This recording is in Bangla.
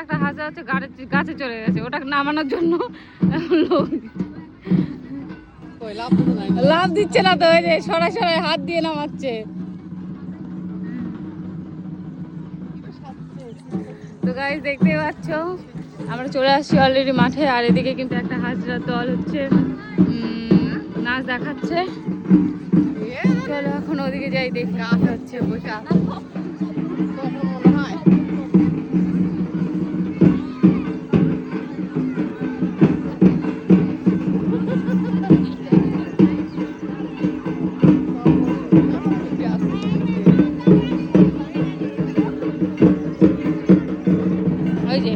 একটা হাজা হচ্ছে গাছে চলে গেছে, ওটা নামানোর জন্য লোক লাভ দিচ্ছে না তো, ওই যে সরাসরি হাত দিয়ে নামাচ্ছে। তো গাইস দেখতেই পাচ্ছ আমরা চলে আসছি অলরেডি মাঠে, আর এদিকে কিন্তু একটা হাজরার দল হচ্ছে নাচ দেখাচ্ছে। চলো এখন ওদিকে যাই, দেখি হচ্ছে বসে ওই যে